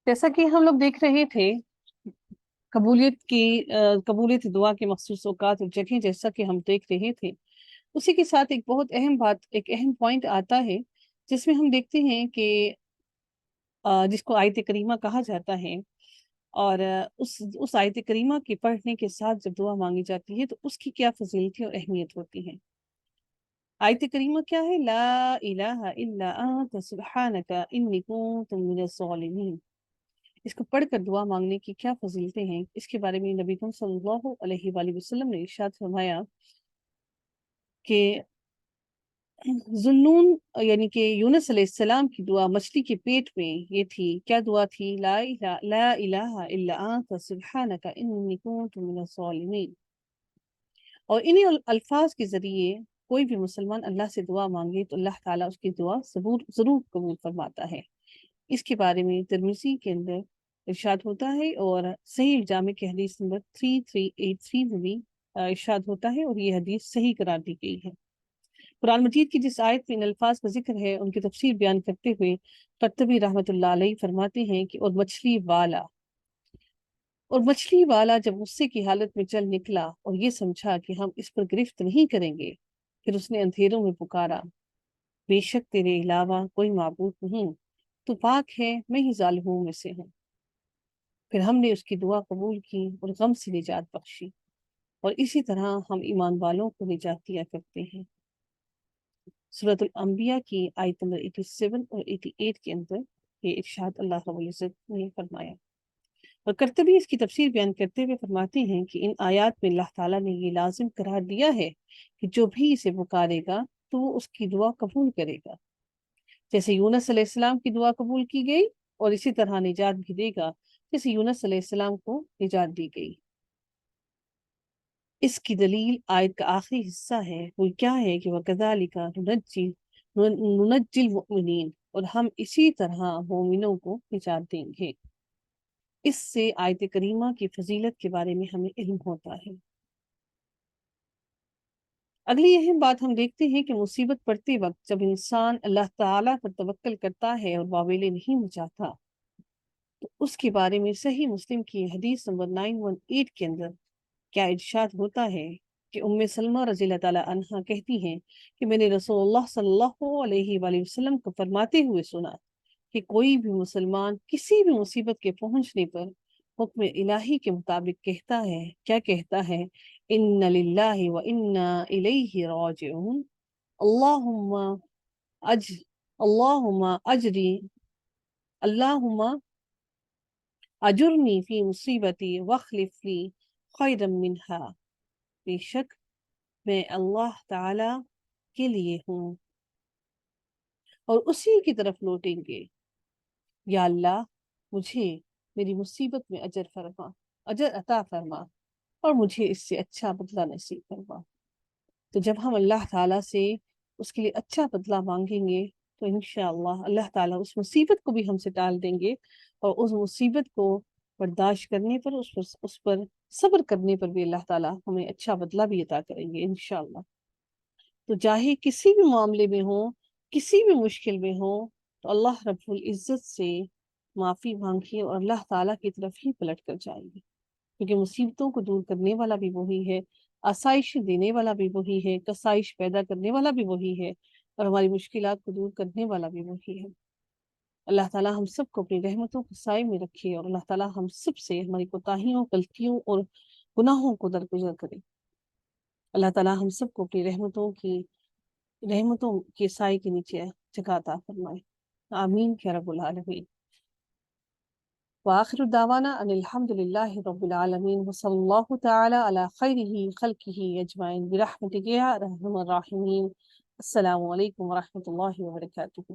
جیسا کہ ہم لوگ دیکھ رہے تھے قبولیت دعا کے مخصوص اوقات اور جگہیں، جیسا کہ ہم دیکھ رہے تھے اسی کے ساتھ ایک بہت اہم بات، ایک اہم پوائنٹ آتا ہے جس میں ہم دیکھتے ہیں کہ جس کو آیت کریمہ کہا جاتا ہے، اور اس آیت کریمہ کے پڑھنے کے ساتھ جب دعا مانگی جاتی ہے تو اس کی کیا فضیلتیں اور اہمیت ہوتی ہیں۔ آیت کریمہ کیا ہے؟ لا الہ الا انت سبحانک انی کنت من الظالمین۔ اس کو پڑھ کر دعا مانگنے کی کیا فضیلتیں ہیں، اس کے بارے میں نبی کریم صلی اللہ علیہ وآلہ وسلم نے ارشاد فرمایا کہ ذنون یعنی کہ یونس علیہ السلام کی دعا مچھلی کے پیٹ میں یہ تھی، کیا دعا تھی؟ لا الہ الا انت سبحانک انی کنت من الظالمین۔ اور انہیں الفاظ کے ذریعے کوئی بھی مسلمان اللہ سے دعا مانگے تو اللہ تعالیٰ اس کی دعا ضرور قبول فرماتا ہے۔ اس کے بارے میں ترمذی کے اندر ارشاد ہوتا ہے، اور صحیح جامع کی حدیث نمبر 3383 میں بھی ارشاد ہوتا ہے، اور یہ حدیث صحیح قرار دی گئی ہے۔ قرآن مجید کی جس آیت میں ان الفاظ کا ذکر ہے، ان کی تفسیر بیان کرتے ہوئے قرطبی رحمۃ اللہ علیہ فرماتے ہیں کہ اور مچھلی والا جب غصے کی حالت میں چل نکلا اور یہ سمجھا کہ ہم اس پر گرفت نہیں کریں گے، پھر اس نے اندھیروں میں پکارا، بے شک تیرے علاوہ کوئی معبود نہیں، تو پاک ہے، میں ہی ظالموں میں سے ہوں۔ پھر ہم نے اس کی دعا قبول کی اور غم سے نجات بخشی، اور اسی طرح ہم ایمان والوں کو نجات دیا کرتے ہیں۔ سورۃ الانبیاء کی آیت نمبر 87 اور 88 کے اندر یہ ارشاد اللہ رب العزت نے فرمایا، اور قرطبی اس کی تفسیر بیان کرتے ہوئے فرماتے ہیں کہ ان آیات میں اللہ تعالیٰ نے یہ لازم قرار دیا ہے کہ جو بھی اسے پکارے گا تو وہ اس کی دعا قبول کرے گا، جیسے یونس علیہ السلام کی دعا قبول کی گئی، اور اسی طرح نجات بھی دے گا جیسے یونس علیہ السلام کو نجات دی گئی۔ اس کی دلیل آیت کا آخری حصہ ہے، وہ کیا ہے کہ وَكَذَلِكَ نُنَجِّي الْمُؤْمِنِينَ، اور ہم اسی طرح مومنوں کو نجات دیں گے۔ اس سے آیت کریمہ کی فضیلت کے بارے میں ہمیں علم ہوتا ہے۔ اگلی اہم بات ہم دیکھتے ہیں کہ مصیبت پڑتے وقت جب انسان اللہ تعالیٰ پر توکل کرتا ہے اور واویلے نہیں مچاتا، تو اس کے بارے میں صحیح مسلم کی حدیث نمبر 918 کے اندر کیا ارشاد ہوتا ہے کہ سلمہ رضی اللہ تعالیٰ عنہ کہتی ہیں کہ میں نے رسول اللہ صلی اللہ علیہ وآلہ وسلم کو فرماتے ہوئے سنا کہ کوئی بھی مسلمان کسی بھی مصیبت کے پہنچنے پر حکم الہی کے مطابق کہتا ہے، کیا کہتا ہے؟ ان للہ و انا الیہ راجعون، اللہم اج اللہم اجری اللہم اجرنی فی مصیبتی واخلف لی خیرا منہا، بے شک میں اللہ تعالی کے لیے ہوں اور اسی کی طرف لوٹیں گے، یا اللہ مجھے میری مصیبت میں اجر عطا فرما اور مجھے اس سے اچھا بدلہ نصیب فرما۔ تو جب ہم اللہ تعالیٰ سے اس کے لیے اچھا بدلہ مانگیں گے تو انشاءاللہ اللہ تعالیٰ اس مصیبت کو بھی ہم سے ٹال دیں گے، اور اس مصیبت کو برداشت کرنے پر اس پر صبر کرنے پر بھی اللہ تعالیٰ ہمیں اچھا بدلہ بھی عطا کریں گے انشاءاللہ۔ تو چاہے کسی بھی معاملے میں ہو، کسی بھی مشکل میں ہو، تو اللہ رب العزت سے معافی مانگیے اور اللہ تعالیٰ کی طرف ہی پلٹ کر جائیے، کیونکہ مصیبتوں کو دور کرنے والا بھی وہی ہے، آسائش دینے والا بھی وہی ہے، کسائش پیدا کرنے والا بھی وہی ہے، اور ہماری مشکلات کو دور کرنے والا بھی وہی ہے۔ اللہ تعالیٰ ہم سب کو اپنی رحمتوں کے سائے میں رکھے، اور اللہ تعالیٰ ہم سب سے ہماری کوتاہیوں، غلطیوں اور گناہوں کو درگزر کرے۔ اللہ تعالیٰ ہم سب کو اپنی رحمتوں کے سائے کے نیچے جگہ عطا فرمائے، آمین یا رب العالمین۔ وآخر دعوانا ان الحمد للہ رب العالمین، وصلی اللہ تعالی علی خیرہ خلقہ اجمعین برحمتک یا ارحم الراحمین۔ السلام علیکم ورحمۃ اللہ وبرکاتہ۔